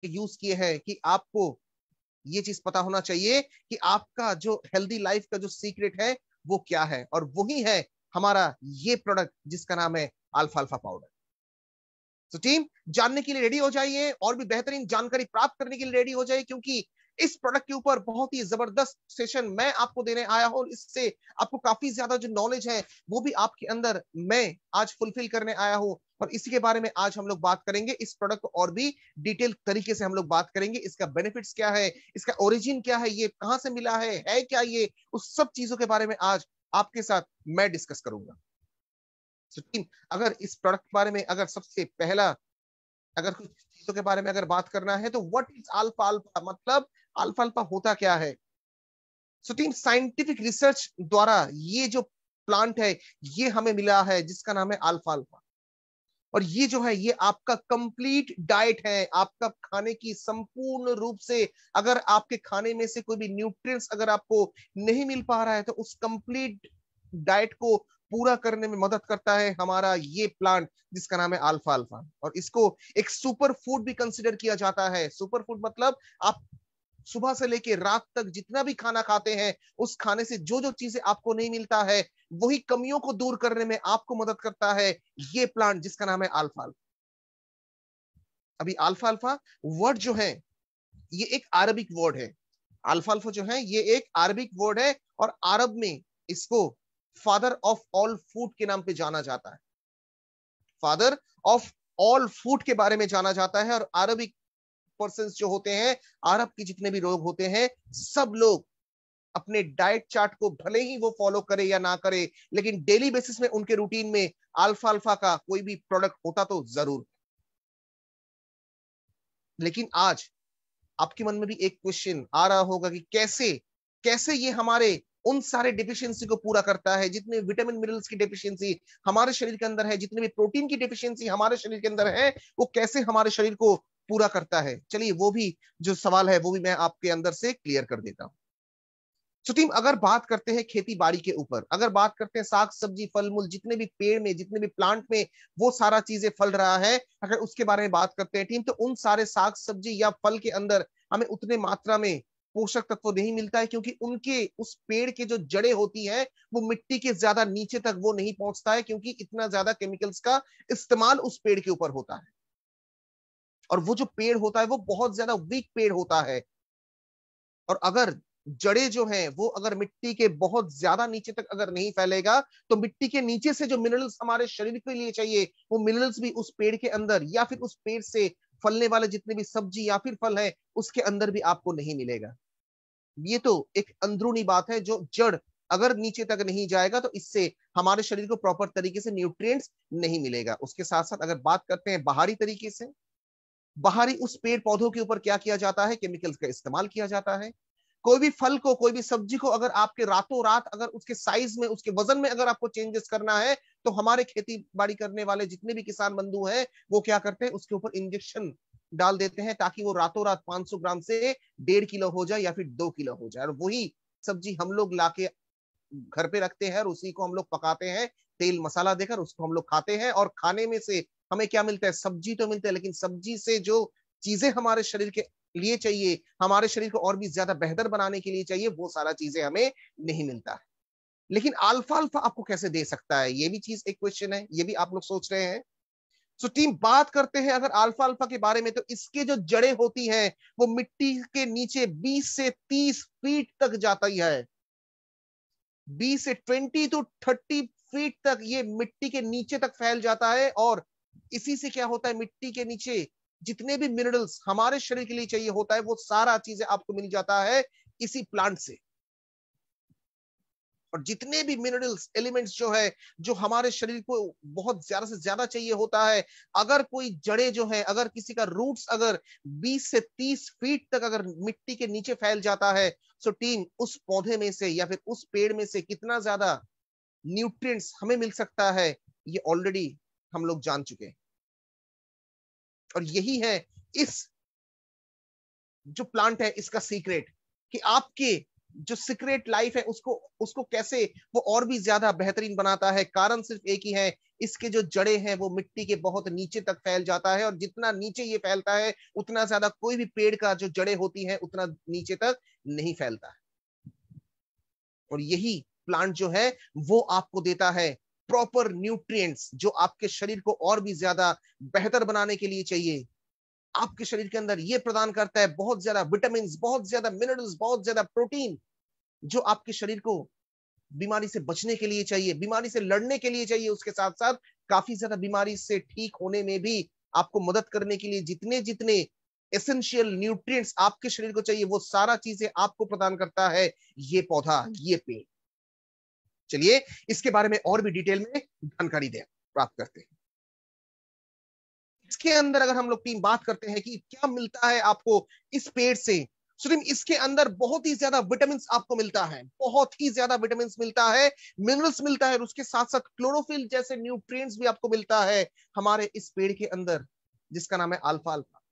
Use किए हैं कि आपको ये चीज पता होना चाहिए कि आपका जो हेल्दी लाइफ का जो सीक्रेट है वो क्या है, और वही है हमारा ये प्रोडक्ट जिसका नाम है अल्फा अल्फा पाउडर। तो टीम, जानने के लिए रेडी हो जाइए और भी बेहतरीन जानकारी प्राप्त करने के लिए रेडी हो जाइए, क्योंकि इस प्रोडक्ट के ऊपर बहुत ही जबरदस्त सेशन मैं आपको देने आया हूं। इससे आपको काफी ज्यादा जो नॉलेज है वो भी आपके अंदर मैं आज फुलफिल करने आया हूं, और इसी के बारे में आज हम लोग बात करेंगे। इस प्रोडक्ट को और भी डिटेल तरीके से हम लोग बात करेंगे। इसका बेनिफिट्स क्या है, इसका ओरिजिन क्या है, ये कहां से मिला है क्या ये, उस सब चीजों के बारे में आज आपके साथ मैं डिस्कस करूंगा। तो टीम, अगर इस प्रोडक्ट के बारे में अगर सबसे पहला अगर कुछ चीजों के बारे में अगर बात करना है तो व्हाट इज अल्फा अल्फा, मतलब अल्फा अल्फा होता क्या है। सो टीम, साइंटिफिक रिसर्च द्वारा ये जो प्लांट है ये हमें मिला है जिसका नाम है अल्फा अल्फा, और ये जो है ये आपका कंप्लीट डाइट है। आपका खाने की संपूर्ण रूप से, अगर आपके खाने में से कोई भी न्यूट्रिएंट्स अगर आपको नहीं मिल पा रहा है तो उस कंप्लीट डाइट को पूरा करने में मदद करता है हमारा ये प्लांट जिसका नाम है अल्फा अल्फा। और इसको एक सुपर फूड भी कंसिडर किया जाता है। सुपर फूड मतलब आप सुबह से लेके रात तक जितना भी खाना खाते हैं, उस खाने से जो जो चीजें आपको नहीं मिलता है वही कमियों को दूर करने में आपको मदद करता है ये प्लांट जिसका नाम है अल्फा अल्फा। अभी अल्फा अल्फा वर्ड जो है ये एक अरबिक वर्ड है। अल्फा अल्फा जो है ये एक अरबिक वर्ड है, और अरब में इसको फादर ऑफ ऑल फूड के नाम पे जाना जाता है। फादर ऑफ ऑल फूड के बारे में जाना जाता है। और अरबिक पर्सन जो होते हैं, अरब के जितने भी लोग होते हैं, सब लोग अपने डाइट चार्ट को भले ही वो फॉलो करे या ना करे, लेकिन डेली बेसिस में उनके रूटीन में अल्फा अल्फा का कोई भी प्रोडक्ट होता तो जरूर। लेकिन आज आपके मन में भी एक क्वेश्चन आ रहा होगा कि कैसे कैसे ये हमारे उन सारे डिफिशियंसी को पूरा करता है, जितने विटामिन मिनरल्स की डिफिशियंसी हमारे शरीर के अंदर है, जितने भी प्रोटीन की डिफिशियंसी हमारे शरीर के अंदर है, वो कैसे हमारे शरीर को पूरा करता है। चलिए वो भी जो सवाल है वो भी मैं आपके अंदर से क्लियर कर देता हूं। तो टीम, अगर बात करते हैं खेती बाड़ी के ऊपर, अगर बात करते हैं साग सब्जी फल मूल, जितने भी पेड़ में जितने भी प्लांट में वो सारा चीजें फल रहा है, अगर उसके बारे में बात करते हैं टीम, तो उन सारे साग सब्जी या फल के अंदर हमें उतने मात्रा में पोषक तत्व नहीं मिलता है, क्योंकि उनके उस पेड़ के जो जड़ें होती है वो मिट्टी के ज्यादा नीचे तक वो नहीं पहुंचता है, क्योंकि इतना ज्यादा केमिकल्स का इस्तेमाल उस पेड़ के ऊपर होता है। और वो जो पेड़ होता है वो बहुत ज्यादा वीक पेड़ होता है। और अगर जड़ें जो हैं वो अगर मिट्टी के बहुत ज्यादा नीचे तक अगर नहीं फैलेगा, तो मिट्टी के नीचे से जो मिनरल्स हमारे शरीर के लिए चाहिए वो मिनरल्स भी उस पेड़ के अंदर या फिर उस पेड़ से फलने वाले जितने भी सब्जी या फिर फल है उसके अंदर भी आपको नहीं मिलेगा। ये तो एक अंदरूनी बात है, जो जड़ अगर नीचे तक नहीं जाएगा तो इससे हमारे शरीर को प्रॉपर तरीके से न्यूट्रिएंट्स नहीं मिलेगा। उसके साथ साथ अगर बात करते हैं बाहरी तरीके से, बाहरी उस पेड़ पौधों के ऊपर क्या किया जाता है, केमिकल्स का इस्तेमाल किया जाता है। कोई भी फल को कोई भी सब्जी को अगर आपके रातों रात अगर उसके साइज में उसके वजन में अगर आपको चेंजेस करना है, तो हमारे खेती बाड़ी करने वाले जितने भी किसान बंधु हैं वो क्या करते हैं, उसके ऊपर इंजेक्शन डाल देते हैं ताकि वो रातों रात 500 ग्राम से 1.5 किलो हो जाए या फिर 2 किलो हो जाए। और वही सब्जी हम लोग लाके घर पे रखते हैं और उसी को हम लोग पकाते हैं तेल मसाला देकर, उसको हम लोग खाते हैं। और खाने में से हमें क्या मिलता है, सब्जी तो मिलता है, लेकिन सब्जी से जो चीजें हमारे शरीर के लिए चाहिए, हमारे शरीर को और भी ज्यादा बेहतर बनाने के लिए चाहिए, वो सारा चीजें हमें नहीं मिलता है। लेकिन अल्फा अल्फा आपको कैसे दे सकता है, ये भी चीज एक क्वेश्चन है, ये भी आप लोग सोच रहे हैं। सो टीम, बात करते हैं अगर अल्फा अल्फा के बारे में, तो इसके जो जड़ें होती हैं वो मिट्टी के नीचे 20 से 30 फीट तक जाती है। 20 से 20 to 30 फीट तक ये मिट्टी के नीचे तक फैल जाता है। और इसी से क्या होता है, मिट्टी के नीचे जितने भी मिनरल्स हमारे शरीर के लिए चाहिए होता है वो सारा चीजें आपको मिल जाता है इसी प्लांट से। और जितने भी मिनरल्स एलिमेंट्स जो है जो हमारे शरीर को बहुत ज्यादा से ज्यादा चाहिए होता है, अगर कोई जड़ें जो है, अगर किसी का रूट्स अगर 20 से 30 फीट तक अगर मिट्टी के नीचे फैल जाता है, सो टीम उस पौधे में से या फिर उस पेड़ में से कितना ज्यादा न्यूट्रिएंट्स हमें मिल सकता है, ये ऑलरेडी हम लोग जान चुके हैं। और यही है इस जो प्लांट है इसका सीक्रेट, कि आपके जो सीक्रेट लाइफ है उसको उसको कैसे वो और भी ज्यादा बेहतरीन बनाता है। कारण सिर्फ एक ही है, इसके जो जड़े हैं वो मिट्टी के बहुत नीचे तक फैल जाता है, और जितना नीचे ये फैलता है उतना ज्यादा कोई भी पेड़ का जो जड़ें होती हैं उतना नीचे तक नहीं फैलता है। और यही प्लांट जो है वो आपको देता है प्रॉपर न्यूट्रिएंट्स जो आपके शरीर को और भी ज्यादा बेहतर बनाने के लिए चाहिए। आपके शरीर के अंदर ये प्रदान करता है बहुत ज्यादा विटामिन, बहुत ज्यादा मिनरल्स, बहुत ज्यादा प्रोटीन, जो आपके शरीर को बीमारी से बचने के लिए चाहिए, बीमारी से लड़ने के लिए चाहिए। उसके साथ साथ काफी ज्यादा बीमारी से ठीक होने में भी आपको मदद करने के लिए जितने जितने एसेंशियल न्यूट्रिएंट्स आपके शरीर को चाहिए वो सारा चीजें आपको प्रदान करता है ये पौधा, ये पेड़। चलिए इसके बारे में और भी डिटेल में जानकारी दे प्राप्त करते हैं। इसके अंदर अगर हम लोग टीम बात करते हैं कि क्या मिलता है आपको इस पेड़ से, तो टीम इसके अंदर बहुत ही ज्यादा विटामिन आपको मिलता है, बहुत ही ज्यादा विटामिन मिलता है, मिनरल्स मिलता है, और उसके साथ साथ क्लोरोफिल जैसे न्यूट्रिएंट्स भी आपको मिलता है हमारे इस पेड़ के अंदर, जिसका नाम है अल्फा अल्फा।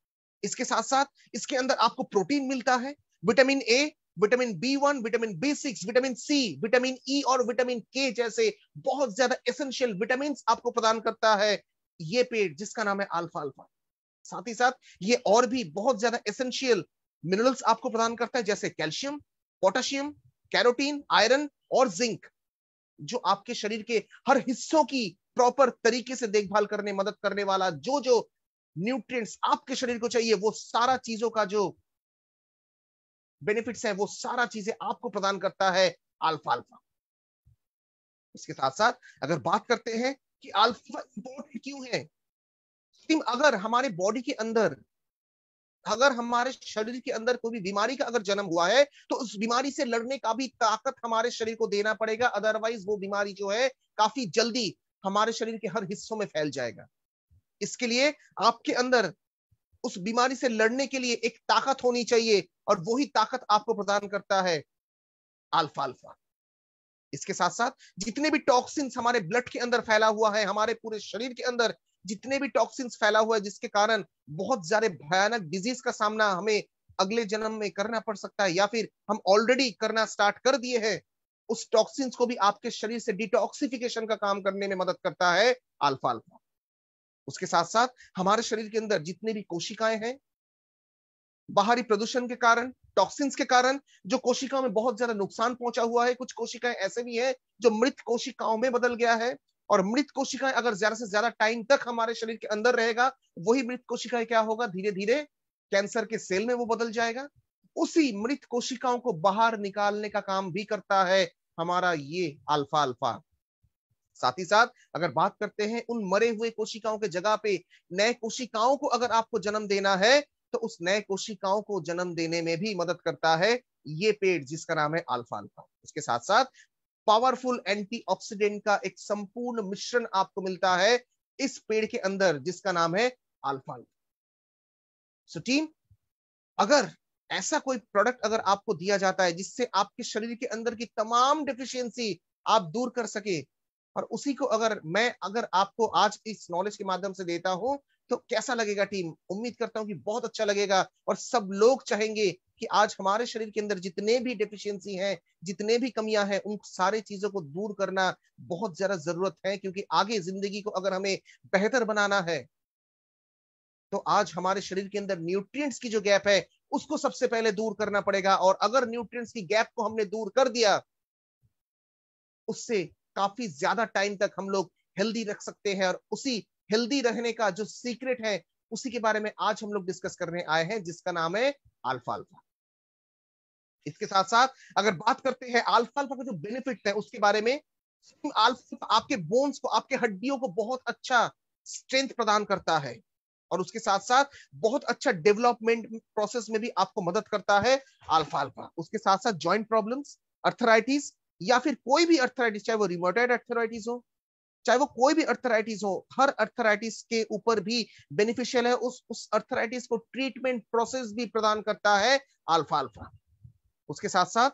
इसके साथ साथ इसके अंदर आपको प्रोटीन मिलता है, vitamin A, vitamin B1, vitamin B6, vitamin C, vitamin E और विटामिन के जैसे बहुत ज्यादा एसेंशियल विटामिन आपको प्रदान करता है ये पेड़, जिसका नाम है अल्फा अल्फा। साथ ही साथ ये और भी बहुत ज्यादा एसेंशियल मिनरल्स आपको प्रदान करता है, जैसे कैल्शियम, पोटेशियम, कैरोटीन, आयरन और जिंक, जो आपके शरीर के हर हिस्सों की प्रॉपर तरीके से देखभाल करने मदद करने वाला जो जो न्यूट्रिएंट्स आपके शरीर को चाहिए वो सारा चीजों का जो बेनिफिट्स है वो सारा चीजें आपको प्रदान करता है अल्फा अल्फा। इसके साथ साथ अगर बात करते हैं कि अल्फा इंपॉर्टेंट क्यों है, अगर हमारे बॉडी के अंदर, अगर हमारे शरीर के अंदर कोई भी बीमारी का अगर जन्म हुआ है तो उस बीमारी से लड़ने का भी ताकत हमारे शरीर को देना पड़ेगा, अदरवाइज वो बीमारी जो है काफी जल्दी हमारे शरीर के हर हिस्सों में फैल जाएगा। इसके लिए आपके अंदर उस बीमारी से लड़ने के लिए एक ताकत होनी चाहिए, और वही ताकत आपको प्रदान करता है अल्फा अल्फा। इसके साथ साथ जितने भी टॉक्सिन्स हमारे ब्लड के अंदर फैला हुआ है, हमारे पूरे शरीर के अंदर जितने भी टॉक्सिन्स फैला हुआ है जिसके कारण बहुत ज्यादा भयानक डिजीज का सामना हमें अगले जन्म में करना पड़ सकता है, या फिर हम ऑलरेडी करना स्टार्ट कर दिए हैं, उस टॉक्सिन्स को भी आपके शरीर से डिटॉक्सिफिकेशन का काम करने में मदद करता है अल्फा अल्फा। उसके साथ साथ हमारे शरीर के अंदर जितने भी कोशिकाएं हैं, बाहरी प्रदूषण के कारण, टॉक्सिन्स के कारण जो कोशिकाओं में बहुत ज्यादा नुकसान पहुंचा हुआ है, कुछ कोशिकाएं ऐसे भी हैं जो मृत कोशिकाओं में बदल गया है, और मृत कोशिकाएं अगर ज्यादा से ज्यादा टाइम तक हमारे शरीर के अंदर रहेगा, वही मृत कोशिकाएं क्या होगा, धीरे धीरे कैंसर के सेल में वो बदल जाएगा। उसी मृत कोशिकाओं को बाहर निकालने का काम भी करता है हमारा ये अल्फा अल्फा। साथ ही साथ अगर बात करते हैं उन मरे हुए कोशिकाओं के जगह पे नए कोशिकाओं को अगर आपको जन्म देना है, तो उस नए कोशिकाओं को जन्म देने में भी मदद करता है ये पेड़, जिसका नाम है अल्फा अल्फा। उसके साथ साथ पावरफुल एंटीऑक्सीडेंट का एक संपूर्ण मिश्रण आपको मिलता है इस पेड़ के अंदर, जिसका नाम है अल्फा अल्फा। सो टीम, अगर ऐसा कोई प्रोडक्ट अगर आपको दिया जाता है जिससे आपके शरीर के अंदर की तमाम डिफिशियंसी आप दूर कर सके, और उसी को अगर आपको आज इस नॉलेज के माध्यम से देता हूं, तो कैसा लगेगा टीम? उम्मीद करता हूं कि बहुत अच्छा लगेगा, और सब लोग चाहेंगे कि आज हमारे शरीर के अंदर जितने भी डेफिशिएंसी हैं, जितने भी कमियां हैं, उन सारे चीजों को दूर करना बहुत ज्यादा जरूरत है, क्योंकि आगे जिंदगी को अगर हमें बेहतर बनाना है तो आज हमारे शरीर के अंदर न्यूट्रिएंट्स की जो गैप है उसको सबसे पहले दूर करना पड़ेगा। और अगर न्यूट्रिएंट्स की गैप को हमने दूर कर दिया, उससे काफी ज्यादा टाइम तक हम लोग हेल्दी रख सकते हैं, और उसी हेल्दी रहने का जो सीक्रेट है उसी के बारे में आज हम लोग डिस्कस करने आए हैं, जिसका नाम है अल्फा अल्फा। इसके साथ साथ अगर बात करते हैं अल्फा अल्फा का जो बेनिफिट है उसके बारे में, अल्फा आपके बोन्स को, आपके हड्डियों को बहुत अच्छा स्ट्रेंथ प्रदान करता है, और उसके साथ साथ बहुत अच्छा डेवलपमेंट प्रोसेस में भी आपको मदद करता है अल्फा अल्फा। उसके साथ साथ जॉइंट प्रॉब्लम्स, अर्थराइटिस, या फिर कोई भी अर्थराइटिस, चाहे वो रिमोटॉइड अर्थराइटिस हो, चाहे वो कोई भी अर्थराइटिस हो, हर अर्थराइटिस के ऊपर भी बेनिफिशियल है। उस अर्थराइटिस को ट्रीटमेंट प्रोसेस भी प्रदान करता है अल्फा अल्फा। उसके साथ साथ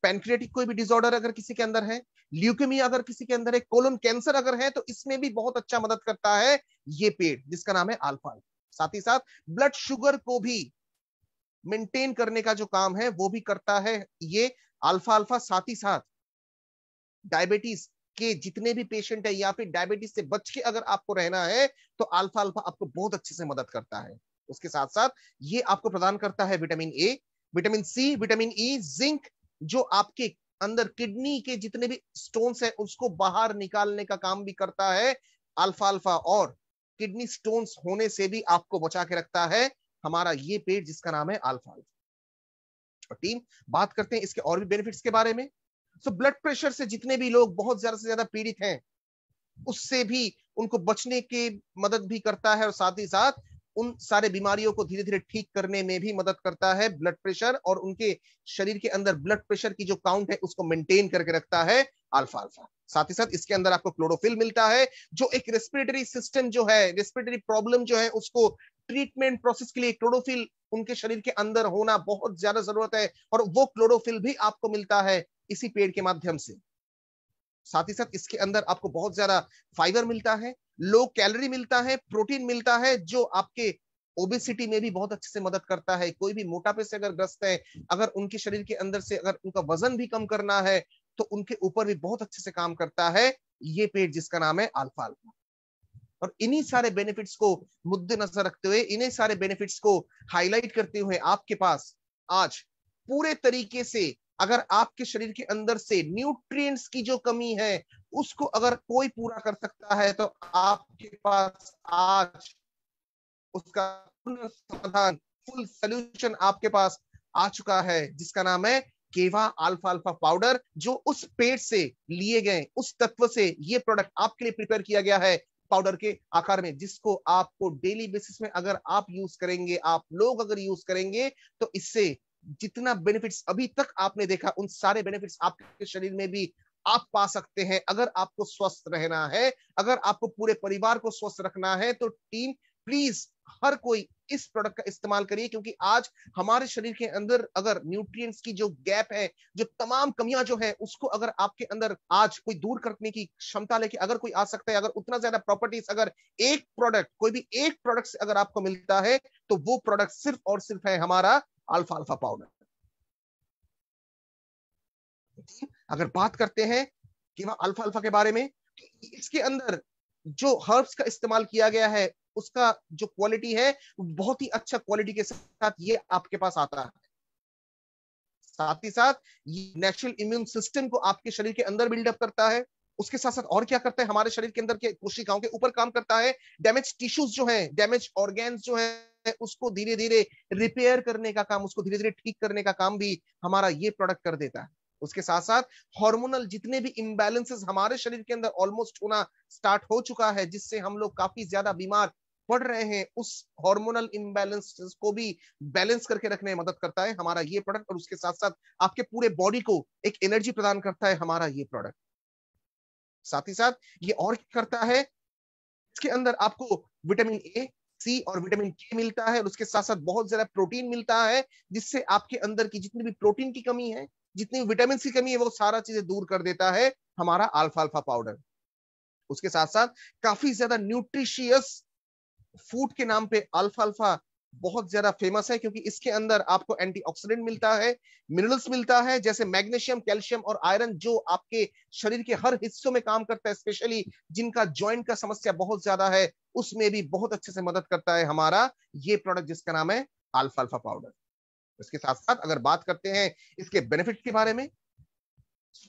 पैनक्रियाटिक कोई भी डिसऑर्डर अगर किसी के अंदर है, ल्यूकेमिया अगर किसी के अंदर है, कोलन कैंसर अगर है, तो इसमें भी बहुत अच्छा मदद करता है ये पेड़, जिसका नाम है अल्फा अल्फा। साथ ही साथ ब्लड शुगर को भी मेंटेन करने का जो काम है वो भी करता है ये अल्फा अल्फा साथ ही साथ डायबिटीज के जितने भी पेशेंट है या फिर डायबिटीज से बच के अगर आपको रहना है तो अल्फा अल्फा आपको बहुत अच्छे से मदद करता है। उसके साथ साथ ये आपको प्रदान करता है vitamin A, vitamin C, vitamin E, zinc, जो आपके अंदर किडनी के जितने भी स्टोन्स है उसको बाहर निकालने का काम भी करता है अल्फा अल्फा, और किडनी स्टोन्स होने से भी आपको बचा के रखता है हमारा ये पेड़ जिसका नाम है अल्फा अल्फा। और टीम बात करते हैं इसके और भी बेनिफिट्स के बारे में। सो ब्लड प्रेशर से जितने भी लोग बहुत ज्यादा से ज्यादा पीड़ित हैं उससे भी उनको बचने की मदद भी करता है, और साथ ही साथ उन सारे बीमारियों को धीरे धीरे ठीक करने में भी मदद करता है ब्लड प्रेशर, और उनके शरीर के अंदर ब्लड प्रेशर की जो काउंट है उसको मेंटेन करके रखता है अल्फा अल्फा। साथ ही साथ इसके अंदर आपको क्लोरोफिल मिलता है जो एक रेस्पिरेटरी सिस्टम जो है, रेस्पिरेटरी प्रॉब्लम जो है उसको ट्रीटमेंट प्रोसेस के लिए क्लोरोफिल उनके शरीर के अंदर होना बहुत ज्यादा जरूरत है, और वो क्लोरोफिल भी आपको मिलता है इसी पेड़ के माध्यम से। साथ ही साथ इसके अंदर आपको बहुत ज्यादा फाइबर मिलता है, लो कैलोरी मिलता है, प्रोटीन मिलता है जो आपके ओबेसिटी में भी बहुत अच्छे से मदद करता है। कोई भी मोटापे से अगर ग्रस्त है, अगर उनके शरीर के अंदर से अगर उनका वजन भी कम करना है तो उनके ऊपर भी बहुत अच्छे से काम करता है ये पेड़ जिसका नाम है अल्फा अल्फा। और इन्हीं सारे बेनिफिट्स को मुद्देनजर रखते हुए, इन्हीं सारे बेनिफिट्स को हाईलाइट करते हुए आपके पास आज पूरे तरीके से अगर आपके शरीर के अंदर से न्यूट्रिएंट्स की जो कमी है उसको अगर कोई पूरा कर सकता है तो आपके पास आज उसका पूर्ण समाधान, फुल सॉल्यूशन आपके पास आ चुका है जिसका नाम है केवा अल्फा अल्फा पाउडर, जो उस पेड़ से लिए गए उस तत्व से ये प्रोडक्ट आपके लिए प्रिपेयर किया गया है पाउडर के आकार में, जिसको आपको डेली बेसिस में अगर आप यूज करेंगे, आप लोग अगर यूज करेंगे तो इससे जितना बेनिफिट्स अभी तक आपने देखा उन सारे बेनिफिट्स आपके शरीर में भी आप पा सकते हैं। अगर आपको स्वस्थ रहना है, अगर आपको पूरे परिवार को स्वस्थ रखना है तो टीम प्लीज हर कोई इस प्रोडक्ट का इस्तेमाल करिए, क्योंकि आज हमारे शरीर के अंदर अगर न्यूट्रिएंट्स की जो गैप है, जो तमाम कमियां जो है उसको अगर आपके अंदर आज कोई दूर करने की क्षमता लेके अगर कोई आ सकता है, अगर उतना ज्यादा प्रॉपर्टीज अगर एक प्रोडक्ट, कोई भी एक प्रोडक्ट से अगर आपको मिलता है तो वो प्रोडक्ट सिर्फ और सिर्फ है हमारा अल्फा अल्फा पाउडर। अगर बात करते हैं कि वह अल्फा अल्फा के बारे में, इसके अंदर जो हर्ब्स का इस्तेमाल किया गया है उसका जो क्वालिटी है बहुत ही अच्छा क्वालिटी के साथ ये आपके पास आता है। साथ ही साथ ये नेचुरल इम्यून सिस्टम को आपके शरीर के अंदर बिल्डअप करता है। उसके साथ साथ और क्या करता है, हमारे शरीर के अंदर के कोशिकाओं के ऊपर काम करता है, डैमेज टिश्यूज जो है, डैमेज ऑर्गेन्स जो है उसको धीरे धीरे रिपेयर करने का काम, उसको धीरे धीरे ठीक करने का काम भी हमारा ये प्रोडक्ट कर देता है। उसके साथ साथ हार्मोनल जितने भी इम्बैलेंसेस हमारे शरीर के अंदर ऑलमोस्ट होना स्टार्ट हो चुका है, जिससे हम लोग काफी ज्यादा बीमार पड़ रहे हैं, उस हार्मोनल इम्बैलेंस को भी बैलेंस करके रखने में मदद करता है हमारा ये प्रोडक्ट। और उसके साथ साथ आपके पूरे बॉडी को एक एनर्जी प्रदान करता है हमारा ये प्रोडक्ट। साथ ही साथ ये और करता है, इसके अंदर आपको विटामिन ए, सी और विटामिन के मिलता है, और उसके साथ साथ बहुत ज्यादा प्रोटीन मिलता है, जिससे आपके अंदर की जितनी भी प्रोटीन की कमी है, जितनी विटामिन की कमी है, वो सारा चीजें दूर कर देता है हमारा अल्फा अल्फा पाउडर। उसके साथ साथ काफी ज्यादा न्यूट्रिशियस फूड के नाम पे अल्फा अल्फा बहुत ज्यादा फेमस है, क्योंकि इसके अंदर आपको एंटीऑक्सीडेंट मिलता है, मिनरल्स मिलता है जैसे मैग्नीशियम, कैल्शियम और आयरन, जो आपके शरीर के हर हिस्सों में काम करता है, स्पेशली जिनका जॉइंट का समस्या बहुत ज्यादा है उसमें भी बहुत अच्छे से मदद करता है हमारा ये प्रोडक्ट जिसका नाम है अल्फा अल्फा पाउडर। इसके साथ साथ अगर बात करते हैं इसके बेनिफिट के बारे में,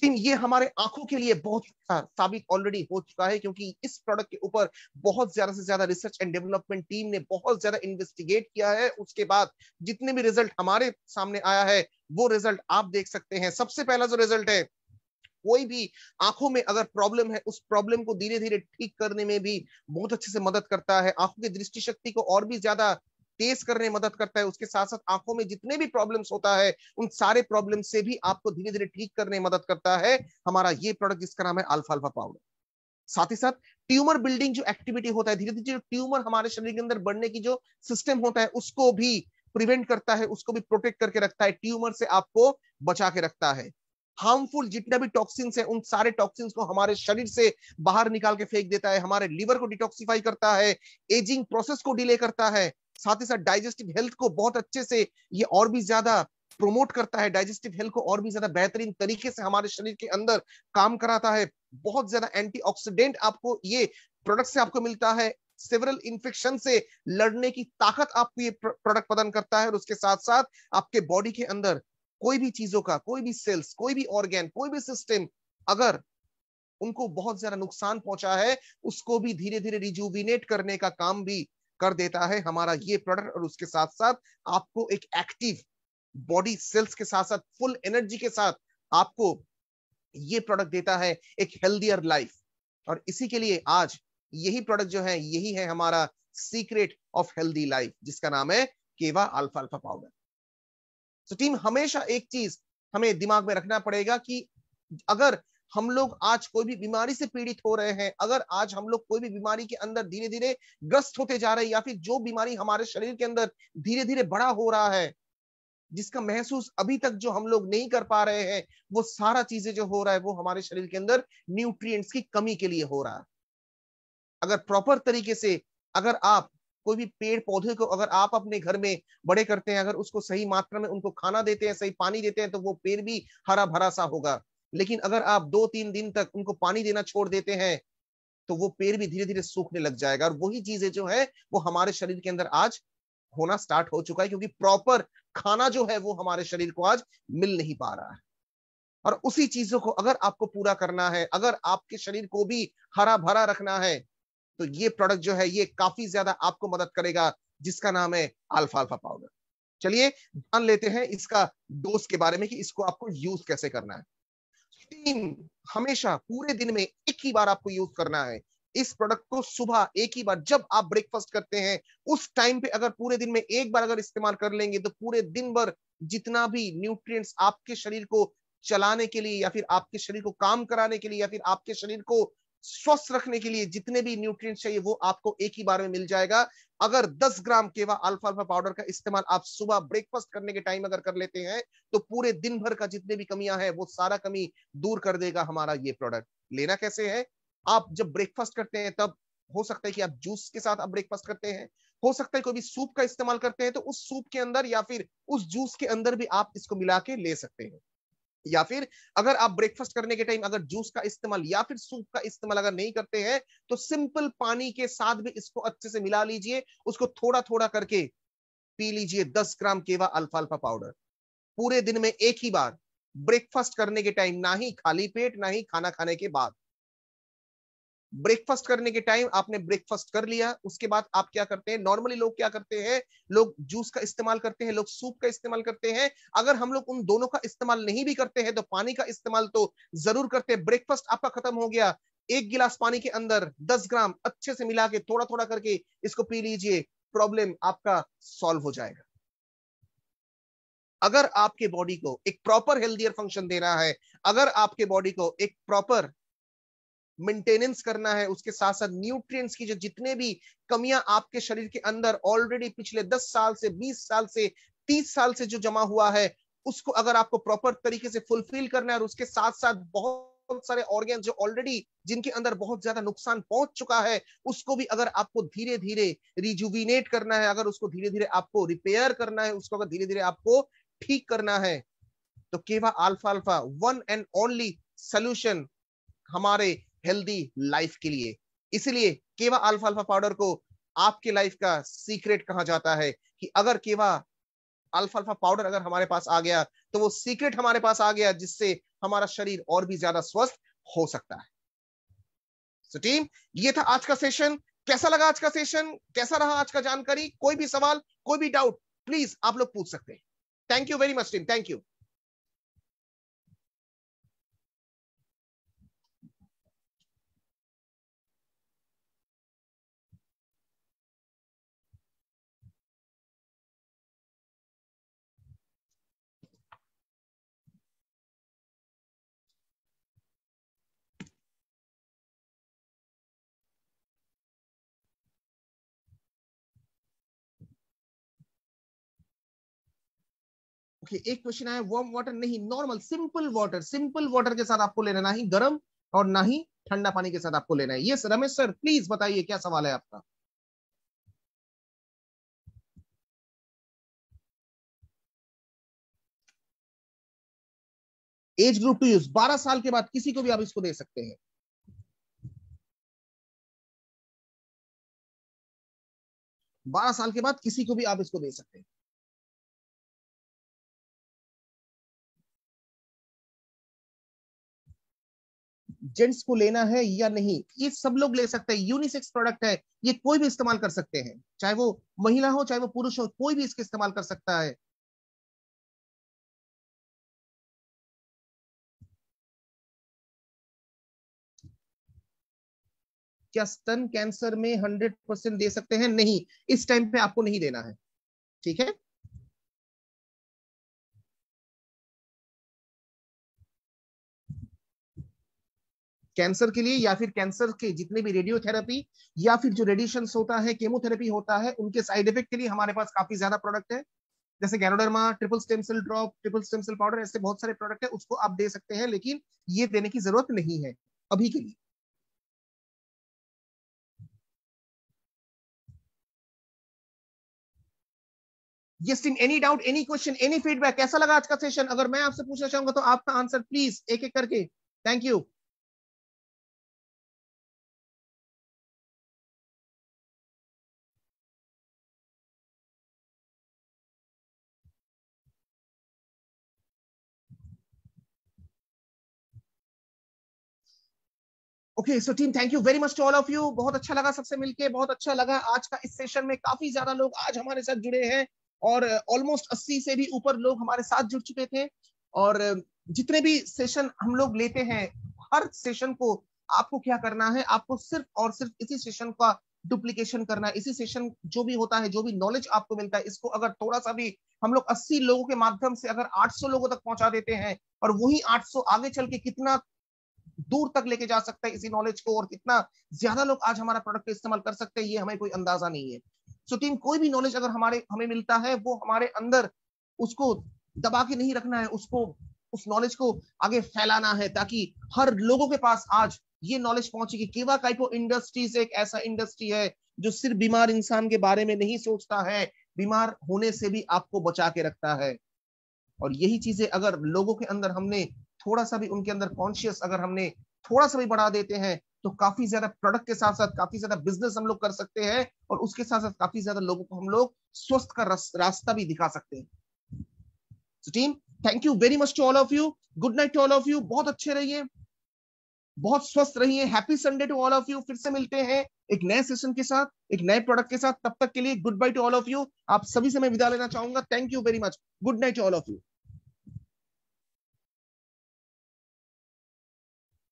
ये हमारे आंखों के लिए बहुत अच्छा साबित ऑलरेडी हो चुका है, क्योंकि इस प्रोडक्ट के ऊपर बहुत ज्यादा से ज्यादा रिसर्च एंड डेवलपमेंट टीम ने बहुत ज्यादा इन्वेस्टिगेट किया है। उसके बाद जितने भी रिजल्ट हमारे सामने आया है वो रिजल्ट आप देख सकते हैं। सबसे पहला जो रिजल्ट है, कोई भी आंखों में अगर प्रॉब्लम है उस प्रॉब्लम को धीरे धीरे ठीक करने में भी बहुत अच्छे से मदद करता है, आंखों की दृष्टि शक्ति को और भी ज्यादा तेज करने में मदद करता है। उसके साथ साथ आंखों में जितने भी प्रॉब्लम्स होता है उन सारे प्रॉब्लम से भी आपको धीरे धीरे ठीक करने में मदद करता है हमारा ये प्रोडक्ट जिसका नाम है अल्फा अल्फा पाउडर। साथ ही साथ ट्यूमर बिल्डिंग जो एक्टिविटी होता है, धीरे धीरे जो ट्यूमर हमारे शरीर के अंदर बढ़ने की जो सिस्टम होता है उसको भी प्रिवेंट करता है, उसको भी प्रोटेक्ट करके रखता है, ट्यूमर से आपको बचा के रखता है। हार्मफुल जितने भी टॉक्सिन्स हैं उन सारे टॉक्सिन्स को हमारे शरीर से बाहर निकाल के फेंक देता है, हमारे लिवर को डिटॉक्सिफाई करता है, एजिंग प्रोसेस को डिले करता है, साथ ही साथ डाइजेस्टिव हेल्थ को बहुत अच्छे से ये और भी ज्यादा प्रोमोट करता है, डाइजेस्टिव हेल्थ को और भी ज्यादा बेहतरीन तरीके से हमारे शरीर के अंदर काम कराता है। बहुत ज्यादा एंटीऑक्सीडेंट आपको ये प्रोडक्ट से आपको मिलता है। सेवरल इन्फेक्शन से लड़ने की ताकत आपको ये प्रोडक्ट प्रदान करता है। और उसके साथ साथ आपके बॉडी के अंदर कोई भी चीजों का, कोई भी सेल्स, कोई भी ऑर्गन, कोई भी सिस्टम अगर उनको बहुत ज्यादा नुकसान पहुंचा है, उसको भी धीरे धीरे रिजुविनेट करने का काम भी कर देता है हमारा ये प्रोडक्ट। और उसके साथ साथ आपको एक एक्टिव बॉडी सेल्स के साथ साथ फुल एनर्जी के साथ आपको ये प्रोडक्ट देता है एक हेल्दियर लाइफ। और इसी के लिए आज यही प्रोडक्ट जो है, यही है हमारा सीक्रेट ऑफ हेल्दी लाइफ, जिसका नाम है केवा अल्फा अल्फा पाउडर। तो टीम, हमेशा एक चीज हमें दिमाग में रखना पड़ेगा कि अगर हम लोग आज कोई भी बीमारी से पीड़ित हो रहे हैं, अगर आज हम लोग कोई भी बीमारी के अंदर धीरे धीरे ग्रस्त होते जा रहे हैं, या फिर जो बीमारी हमारे शरीर के अंदर धीरे धीरे बड़ा हो रहा है, जिसका महसूस अभी तक जो हम लोग नहीं कर पा रहे हैं, वो सारा चीजें जो हो रहा है वो हमारे शरीर के अंदर न्यूट्रिएंट्स की कमी के लिए हो रहा है। अगर प्रॉपर तरीके से अगर आप कोई भी पेड़ पौधे को अगर आप अपने घर में बड़े करते हैं, अगर उसको सही मात्रा में उनको खाना देते हैं, सही पानी देते हैं, तो वो पेड़ भी हरा भरा सा होगा। लेकिन अगर आप 2-3 दिन तक उनको पानी देना छोड़ देते हैं, तो वो पेड़ भी धीरे धीरे सूखने लग जाएगा। और वही चीजें जो है वो हमारे शरीर के अंदर आज होना स्टार्ट हो चुका है, क्योंकि प्रॉपर खाना जो है वो हमारे शरीर को आज मिल नहीं पा रहा है। और उसी चीजों को अगर आपको पूरा करना है, अगर आपके शरीर को भी हरा भरा रखना है, तो ये प्रोडक्ट जो है ये काफी ज्यादा आपको मदद करेगा, जिसका नाम है अल्फा अल्फा पाउडर। चलिए जान लेते हैं इसका डोज के बारे में कि इसको आपको यूज कैसे करना है। टीम, हमेशा पूरे दिन में एक ही बार आपको यूज करना है इस प्रोडक्ट को। सुबह एक ही बार जब आप ब्रेकफास्ट करते हैं, उस टाइम पे अगर पूरे दिन में एक बार अगर इस्तेमाल कर लेंगे, तो पूरे दिन भर जितना भी न्यूट्रिएंट्स आपके शरीर को चलाने के लिए, या फिर आपके शरीर को काम कराने के लिए, या फिर आपके शरीर को स्वस्थ रखने के लिए जितने भी न्यूट्रिएंट्स चाहिए, वो आपको एक ही बार में मिल जाएगा। अगर 10 ग्राम केवा अल्फा अल्फा पाउडर का इस्तेमाल आप सुबह ब्रेकफास्ट करने के टाइम अगर कर लेते हैं, तो पूरे दिन भर का जितने भी कमियां हैं वो सारा कमी दूर कर देगा हमारा ये प्रोडक्ट। लेना कैसे है? आप जब ब्रेकफास्ट करते हैं, तब हो सकता है कि आप जूस के साथ आप ब्रेकफास्ट करते हैं, हो सकता है कोई भी सूप का इस्तेमाल करते हैं, तो उस सूप के अंदर या फिर उस जूस के अंदर भी आप इसको मिला के ले सकते हैं। या फिर अगर आप ब्रेकफास्ट करने के टाइम अगर जूस का इस्तेमाल या फिर सूप का इस्तेमाल अगर नहीं करते हैं, तो सिंपल पानी के साथ भी इसको अच्छे से मिला लीजिए, उसको थोड़ा थोड़ा करके पी लीजिए 10 ग्राम केवा अल्फा अल्फा पाउडर पूरे दिन में एक ही बार, ब्रेकफास्ट करने के टाइम, ना ही खाली पेट, ना ही खाना खाने के बाद। ब्रेकफास्ट करने के टाइम आपने ब्रेकफास्ट कर लिया, उसके बाद आप क्या करते हैं? नॉर्मली लोग क्या करते हैं, लोग जूस का इस्तेमाल करते हैं, लोग सूप का इस्तेमाल करते हैं। अगर हम लोग उन दोनों का इस्तेमाल नहीं भी करते हैं, तो पानी का इस्तेमाल तो जरूर करते हैं। ब्रेकफास्ट आपका खत्म हो गया, एक गिलास पानी के अंदर 10 ग्राम अच्छे से मिला के थोड़ा थोड़ा करके इसको पी लीजिए, प्रॉब्लम आपका सॉल्व हो जाएगा। अगर आपके बॉडी को एक प्रॉपर हेल्दियर फंक्शन देना है, अगर आपके बॉडी को एक प्रॉपर मेंटेनेंस करना है, उसके साथ साथ न्यूट्रिएंट्स की जो जितने भी कमियां आपके शरीर के अंदर ऑलरेडी पिछले 10 साल से, 20 साल से, 30 साल से जो जमा हुआ है, उसको अगर आपको प्रॉपर तरीके से फुलफिल करना है, और उसके साथ साथ बहुत सारे ऑर्गन जो ऑलरेडी जिनके अंदर बहुत ज्यादा नुकसान पहुंच चुका है, उसको भी अगर आपको धीरे धीरे रिजुविनेट करना है, अगर उसको धीरे धीरे आपको रिपेयर करना है, उसको अगर धीरे धीरे आपको ठीक करना है, तो केवा alpha alpha one and only solution हमारे हेल्दी लाइफ के लिए। इसलिए केवा अल्फा अल्फा पाउडर को आपके लाइफ का सीक्रेट कहा जाता है, कि अगर केवा अल्फा अल्फा पाउडर अगर हमारे पास आ गया, तो वो सीक्रेट हमारे पास आ गया, जिससे हमारा शरीर और भी ज्यादा स्वस्थ हो सकता है। सो टीम, ये था आज का सेशन। कैसा लगा आज का सेशन? कैसा रहा आज का जानकारी? कोई भी सवाल, कोई भी डाउट, प्लीज आप लोग पूछ सकते हैं। Thank you very much team, thank you. Okay, एक क्वेश्चन आया, वार्म वाटर नहीं, normal simple water, simple water के साथ आपको लेना, ना ही गर्म और ना ही ठंडा पानी के साथ आपको लेना है। यस रमेश सर, प्लीज बताइए क्या सवाल है आपका। एज ग्रुप टू यूज, 12 साल के बाद किसी को भी आप इसको दे सकते हैं। 12 साल के बाद किसी को भी आप इसको दे सकते हैं। जेंट्स को लेना है या नहीं, ये सब लोग ले सकते हैं। यूनिसेक्स प्रोडक्ट है, ये कोई भी इस्तेमाल कर सकते हैं, चाहे वो महिला हो चाहे वो पुरुष हो, कोई भी इसके इस्तेमाल कर सकता है। क्या स्तन कैंसर में 100% दे सकते हैं? नहीं, इस टाइम पे आपको नहीं देना है, ठीक है। कैंसर के लिए या फिर कैंसर के जितने भी रेडियोथेरेपी या फिर जो रेडिएशन होता है, केमोथेरेपी होता है, उनके साइड इफेक्ट के लिए हमारे पास काफी ज्यादा प्रोडक्ट है, जैसे ganoderma, triple stem cell drop, triple stem cell powder, ऐसे बहुत सारे प्रोडक्ट है, उसको आप दे सकते हैं, लेकिन ये देने की जरूरत नहीं है अभी के लिए। Yes team, any doubt, any question, any feedback? कैसा लगा आज का सेशन? अगर मैं आपसे पूछना चाहूंगा तो आपका आंसर प्लीज एक एक करके। Thank you. Okay so team, thank you very much to all of you. बहुत अच्छा लगा सबसे मिलके, बहुत अच्छा लगा आज का इस सेशन में। काफी ज्यादा लोग आज हमारे साथ जुड़े हैं और ऑलमोस्ट 80 से भी ऊपर लोग हमारे साथ जुड़ चुके थे। और जितने भी सेशन हम लोग लेते हैं, हर सेशन को आपको क्या करना है, आपको सिर्फ और सिर्फ इसी सेशन का डुप्लीकेशन करना है। इसी सेशन जो भी होता है, जो भी नॉलेज आपको मिलता है, इसको अगर थोड़ा सा भी हम लोग 80 लोगों के माध्यम से अगर 800 लोगों तक पहुंचा देते हैं, और वही 800 आगे चल के कितना दूर तक लेके जा सकता है इसी नॉलेज को, और कितना ज्यादा लोग आज हमारा प्रोडक्ट इस्तेमाल कर सकते हैं, ये हमें कोई अंदाजा नहीं है। सो टीम, कोई भी नॉलेज अगर हमें मिलता है, वो हमारे अंदर उसको दबा के नहीं रखना है, उसको उस नॉलेज को आगे फैलाना है, ताकि हर लोगों के पास आज ये नॉलेज पहुंचे कि केवा काइपो इंडस्ट्रीज एक ऐसा इंडस्ट्री है जो सिर्फ बीमार इंसान के बारे में नहीं सोचता है, बीमार होने से भी आपको बचा के रखता है। और यही चीजें अगर लोगों के अंदर हमने थोड़ा सा भी, उनके अंदर कॉन्शियस अगर हमने थोड़ा सा भी बढ़ा देते हैं, तो काफी ज्यादा प्रोडक्ट के साथ साथ काफी ज्यादा बिजनेस हम लोग कर सकते हैं, और उसके साथ साथ काफी ज्यादा लोगों को हम लोग स्वस्थ का रास्ता भी दिखा सकते हैं। So, team, thank you very much to all of you. Good night to all of you. बहुत अच्छे रहिए, बहुत स्वस्थ रहिए। Happy Sunday to all of you. फिर से मिलते हैं एक नए सेशन के साथ, एक नए प्रोडक्ट के साथ। तब तक के लिए good bye to all of you. आप सभी से मैं विदा लेना चाहूंगा। Thank you very much. Good night to all of you.